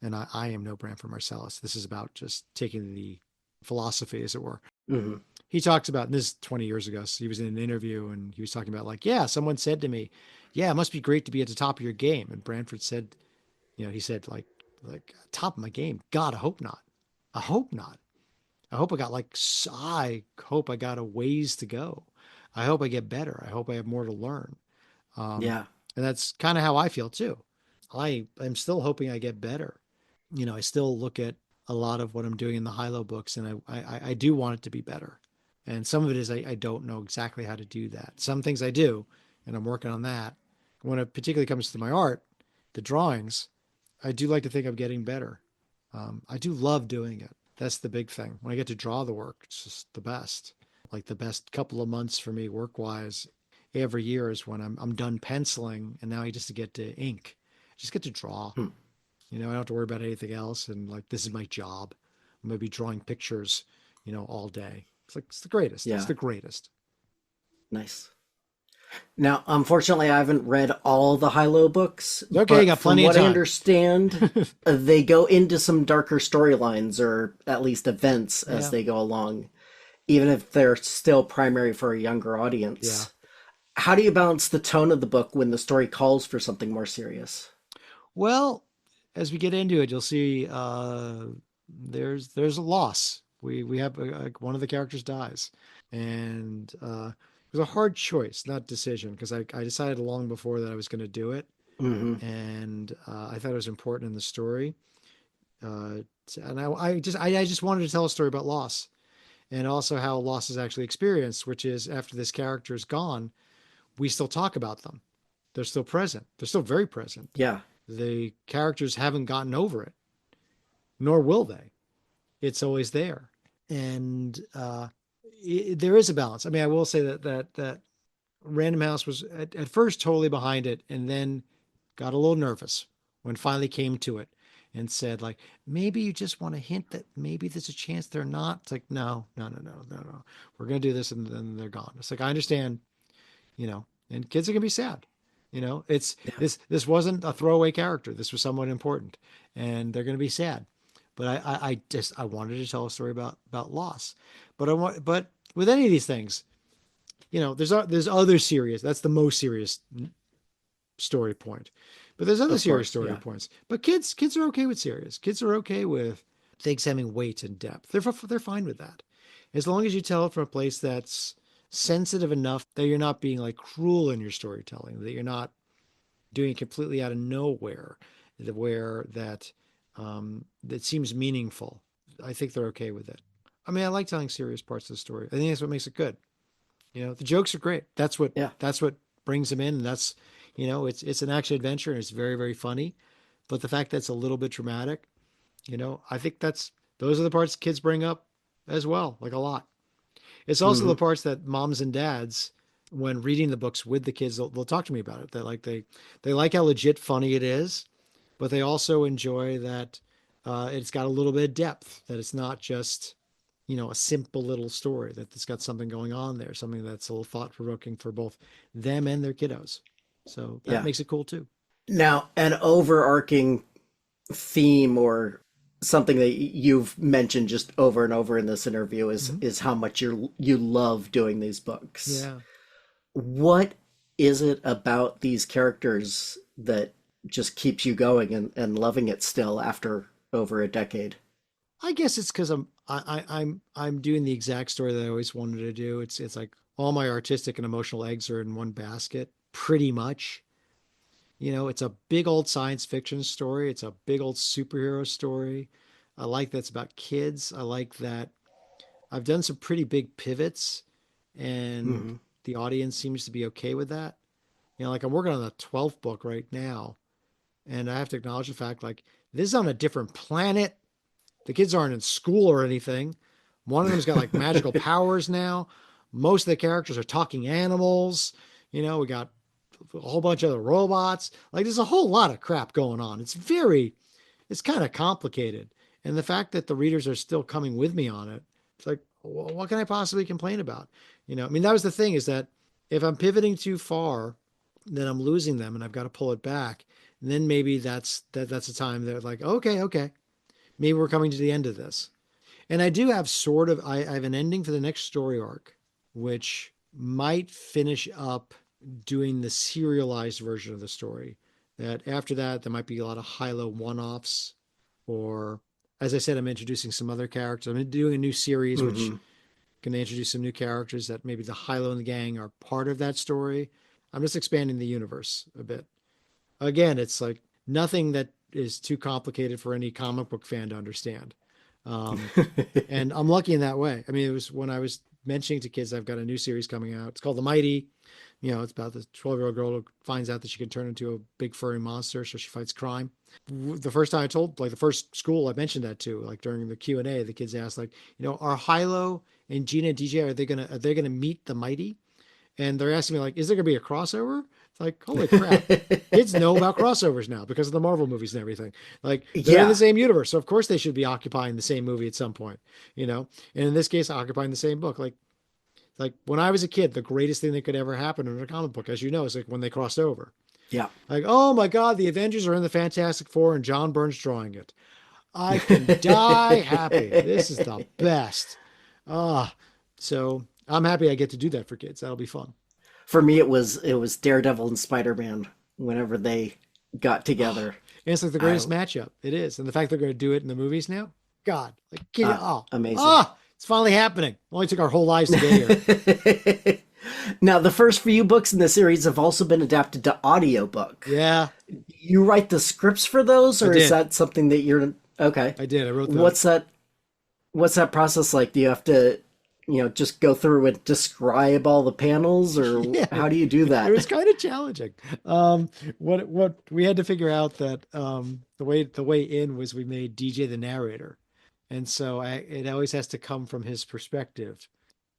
and I am no Branford Marsalis. This is about just taking the philosophy, as it were. Mm-hmm. He talks about, and this is 20 years ago, so he was in an interview and he was talking about like, yeah, someone said to me, yeah, it must be great to be at the top of your game. And Branford said, he said like top of my game. God, I hope not. I hope not. I hope I hope I got a ways to go. I hope I get better. I hope I have more to learn. Yeah. And that's kind of how I feel too. I'm still hoping I get better. I still look at a lot of what I'm doing in the Hilo books and I do want it to be better. And some of it is I don't know exactly how to do that. Some things I do, and I'm working on that. When it particularly comes to my art, the drawings, I do like to think I'm getting better. I do love doing it. That's the big thing. When I get to draw the work, it's just the best. Like the best couple of months for me work wise every year is when I'm done penciling and now I just get to ink. I just get to draw. Hmm. I don't have to worry about anything else. And like this is my job. I'm gonna be drawing pictures, all day. It's like it's the greatest. It's Yeah, the greatest. nice. Now, unfortunately, I haven't read all the Hilo books, It's okay, you but got from plenty of what I time. understand, they go into some darker storylines or at least events as Yeah. they go along, even if they're still primary for a younger Yeah. audience. How do you balance the tone of the book when the story calls for something more serious? Well, as we get into it, you'll see there's a loss. We have one of the characters dies, and it was a hard choice, not decision, because I decided long before that I was going to do it, Hmm. and I thought it was important in the story. Uh, and I just wanted to tell a story about loss, and also how loss is actually experienced, which is after this character is gone, we still talk about them. They're still present. They're still very present. Yeah. The characters haven't gotten over it, nor will they. It's always there, and there is a balance. I mean, I will say that Random House was at first totally behind it, and then got a little nervous when finally came to it and said, like, maybe you just want to hint that maybe there's a chance they're not. It's like, no, no, no, no, no, no. We're gonna do this, and then they're gone. It's like I understand, and kids are gonna be sad. It's Yeah. this wasn't a throwaway character. This was someone important, and they're gonna be sad. But I wanted to tell a story about loss. But with any of these things, there's other serious. That's the most serious story point. But there's other Of serious course. story Yeah. points. But kids are okay with serious. Kids are okay with things having weight and depth. They're fine with that, as long as you tell it from a place that's sensitive enough that you're not being like cruel in your storytelling, that you're not doing it completely out of nowhere, where that seems meaningful. I think they're okay with it. I mean, I like telling serious parts of the story. I think that's what makes it good. The jokes are great. Yeah. That's what brings them in. And that's it's an action adventure and it's very very funny. But the fact that it's a little bit dramatic, I think those are the parts kids bring up as well, like a lot. It's also the Hmm. parts that moms and dads, when reading the books with the kids, they'll talk to me about it. That like they like how legit funny it is, but they also enjoy that it's got a little bit of depth. That it's not just a simple little story. That it's got something going on there, something that's a little thought provoking for both them and their kiddos. So that Yeah. makes it cool too. Now, an overarching theme or something that you've mentioned just over and over in this interview is Hmm. how much you love doing these books. Yeah, What is it about these characters that just keeps you going and loving it still after over a decade? I guess it's because I'm doing the exact story that I always wanted to do. It's like all my artistic and emotional eggs are in one basket, pretty much. It's a big old science fiction story. It's a big old superhero story. I like that it's about kids. I like that I've done some pretty big pivots and Hmm. the audience seems to be okay with that. Like I'm working on the 12th book right now, and I have to acknowledge the fact like this is on a different planet. The kids aren't in school or anything. One of them's got like magical powers now. Most of the characters are talking animals. We got a whole bunch of other robots. Like there's a whole lot of crap going on. It's kind of complicated. And the fact that the readers are still coming with me on it, it's like, well, what can I possibly complain about? I mean, that was the thing is that if I'm pivoting too far, then I'm losing them and I've got to pull it back. And then maybe that's a time they're like, okay, okay, maybe we're coming to the end of this. And I do have I have an ending for the next story arc, which might finish up doing the serialized version of the story. That after that, there might be a lot of Hilo one offs, or as I said, I'm introducing some other characters. I'm doing a new series, which Hmm. going to introduce some new characters that maybe the Hilo and the gang are part of that story. I'm just expanding the universe a bit. Again, it's like nothing that is too complicated for any comic book fan to understand. Um, and I'm lucky in that way. I mean, it was when I was mentioning to kids I've got a new series coming out. It's called The Mighty. It's about this 12-year-old girl who finds out that she can turn into a big furry monster, so she fights crime. The first time I told, like the first school I mentioned that to, like during the Q&A, the kids asked, like, are Hilo and Gina and DJ, are they gonna meet the Mighty? And they're asking me, like, is there gonna be a crossover? It's like, holy crap. Kids know about crossovers now because of the Marvel movies and everything. Like, they're in the Yeah. same universe, so of course they should be occupying the same movie at some point, And in this case, occupying the same book. Like when I was a kid, the greatest thing that could ever happen in a comic book, as you know, is like when they crossed over. Yeah. Like, oh my God, the Avengers are in the Fantastic Four and John Byrne's drawing it. I can die happy. This is the best. Ah, so I'm happy I get to do that for kids. That'll be fun. For me, it was Daredevil and Spider-Man whenever they got together. And it's like the I greatest matchup. It is. And the fact they're going to do it in the movies now, God, like, get it. Amazing. It's finally happening. Only took our whole lives to get here. Now, the first few books in the series have also been adapted to audiobook. Yeah, You write the scripts for those, or I is did. that something that you're okay? I did. I wrote the. What's that process like? Do you have to, just go through and describe all the panels, or Yeah. how do you do It that? was kind of challenging. What we had to figure out that the way in was we made DJ the narrator, and so it always has to come from his perspective,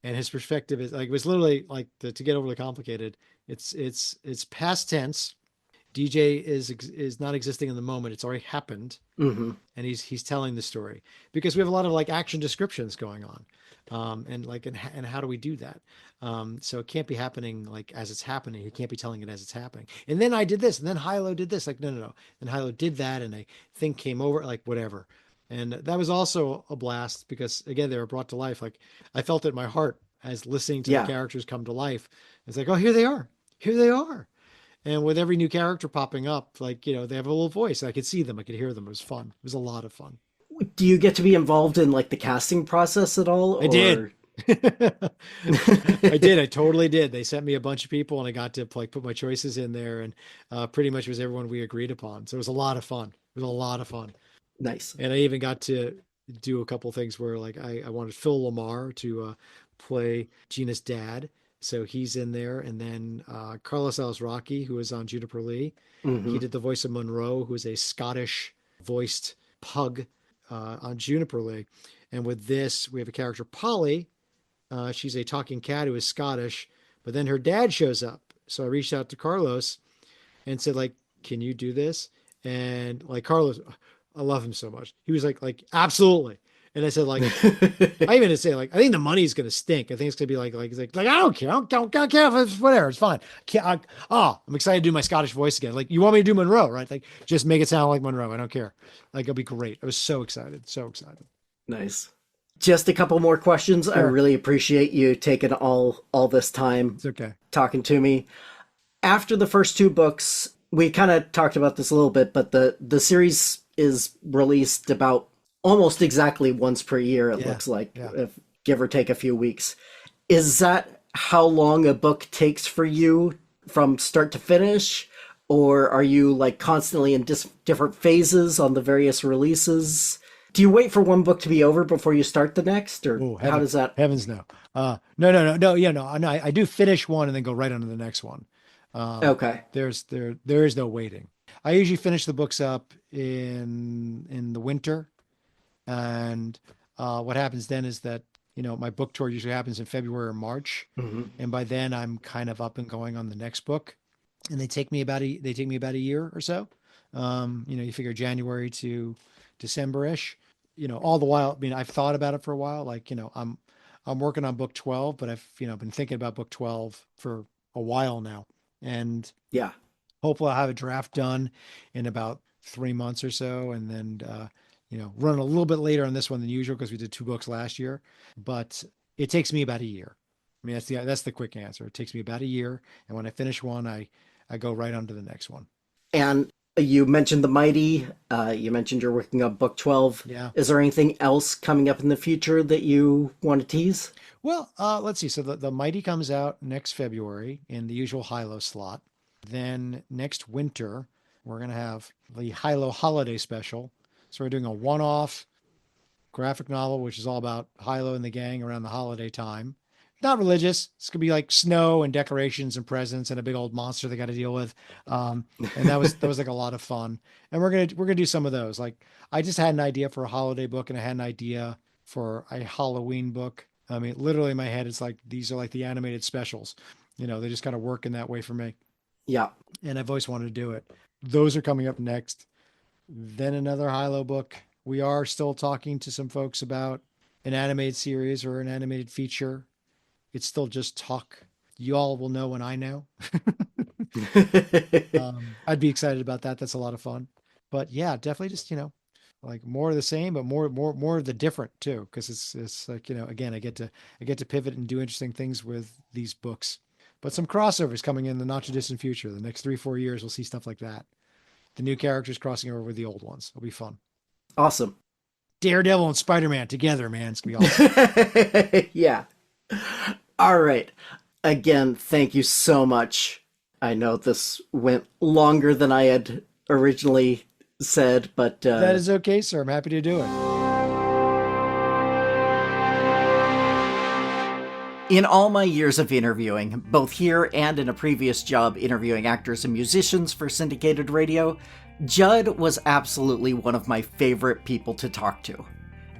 and his perspective is like it was literally like to get overly complicated. It's past tense. DJ is not existing in the moment. It's already happened, Hmm. and he's telling the story because we have a lot of like action descriptions going on, and how do we do that? So it can't be happening like as it's happening. He can't be telling it as it's happening. And then I did this, and then Hilo did this. Like, no, no, no. And Hilo did that, and a thing came over, like whatever. And that was also a blast because again they were brought to life. Like I felt it in my heart as listening to the Yeah. characters come to life. It's like, oh, here they are, here they are. And with every new character popping up, like, they have a little voice. I could see them, I could hear them. It was fun. It was a lot of fun. Do you get to be involved in like the casting process at all, I did. or? I did. I totally did. They sent me a bunch of people and I got to like put my choices in there and pretty much was everyone we agreed upon. So it was a lot of fun. It was a lot of fun. Nice. And I even got to do a couple things where like I wanted Phil Lamar to play Gina's dad. So he's in there. And then Carlos Alazraqui, who was on Juniper Lee, he Hmm. did the voice of Monroe, who is a Scottish voiced pug on Juniper Lee. And with this, we have a character, Polly. She's a talking cat who is Scottish, but then her dad shows up. So I reached out to Carlos and said, like, can you do this? And like Carlos, I love him so much. He was like, absolutely. And I said, like, I even had to say, like, I think the money's gonna stink. I think it's gonna be he's like, I don't care. I don't care if it's whatever. It's fine. I'm excited to do my Scottish voice again. Like, you want me to do Monroe, right? Like, just make it sound like Monroe. I don't care. Like, it'll be great. I was so excited. So excited. Nice. Just a couple more questions. I Sure. really appreciate you taking all this time It's okay. talking to me. After the first two books, we kind of talked about this a little bit, but the series is released about almost exactly once per year, it Yeah. looks like, Yeah. if give or take a few weeks. Is that how long a book takes for you from start to finish? Or are you like constantly in different phases on the various releases? Do you wait for one book to be over before you start the next, or Oh, how does that? heavens no. No. Yeah, no. No, I do finish one and then go right on to the next one. Okay. There is no waiting. I usually finish the books up in the winter, and what happens then is that my book tour usually happens in February or March, Hmm. and by then I'm kind of up and going on the next book, and they take me about a year or so. You figure January to December-ish. All the while, I mean, I've thought about it for a while. Like, I'm working on book 12, but I've been thinking about book 12 for a while now, and Yeah. hopefully I'll have a draft done in about 3 months or so, and then run a little bit later on this one than usual because we did two books last year. But it takes me about a year. I mean, that's the quick answer. It takes me about a year, and when I finish one, I go right on to the next one. And you mentioned the Mighty. You mentioned you're working on book 12. Yeah. Is there anything else coming up in the future that you want to tease? Well, let's see. So the Mighty comes out next February in the usual Hilo slot. Then next winter, we're going to have the Hilo Holiday Special. So we're doing a one-off graphic novel, which is all about Hilo and the gang around the holiday time. not religious. It's gonna be like snow and decorations and presents and a big old monster they got to deal with. And that was like a lot of fun. And we're gonna do some of those. Like I just had an idea for a holiday book, and I had an idea for a Halloween book. I mean, literally in my head, it's like these are like the animated specials. They just kind of work in that way for me. Yeah. And I've always wanted to do it. Those are coming up next. Then another Hilo book. We are still talking to some folks about an animated series or an animated feature. It's still just talk. You all will know when I know. I'd be excited about that. That's a lot of fun. But yeah, definitely just, like more of the same, but more of the different too. Cause it's like, again, I get to pivot and do interesting things with these books, but some crossovers coming in the not too distant future. The next 3-4 years, we'll see stuff like that. The new characters crossing over with the old ones. It'll be fun. Awesome. Daredevil and Spider-Man together, man. It's going to be awesome. Yeah. All right. Again, thank you so much. I know this went longer than I had originally said, but... That is okay, sir. I'm happy to do it. In all my years of interviewing, both here and in a previous job interviewing actors and musicians for syndicated radio, Judd was absolutely one of my favorite people to talk to.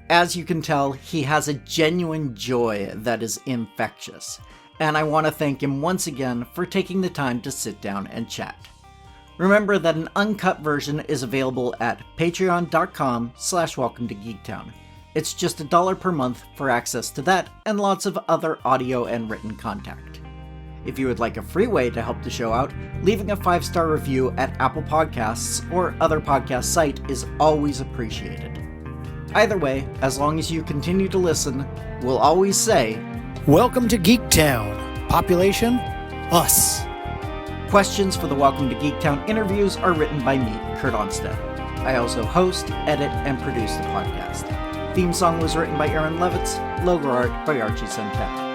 As you can tell, he has a genuine joy that is infectious, and I want to thank him once again for taking the time to sit down and chat. Remember that an uncut version is available at patreon.com/welcome to Geektown. It's just $1 per month for access to that and lots of other audio and written content. If you would like a free way to help the show out, leaving a 5-star review at Apple Podcasts or other podcast site is always appreciated. Either way, as long as you continue to listen, we'll always say, Welcome to Geektown. Population? Us. Questions for the Welcome to Geektown interviews are written by me, Kurt Onstead. I also host, edit, and produce the podcast. Theme song was written by Aaron Levitz, logo art by Archie Centeno.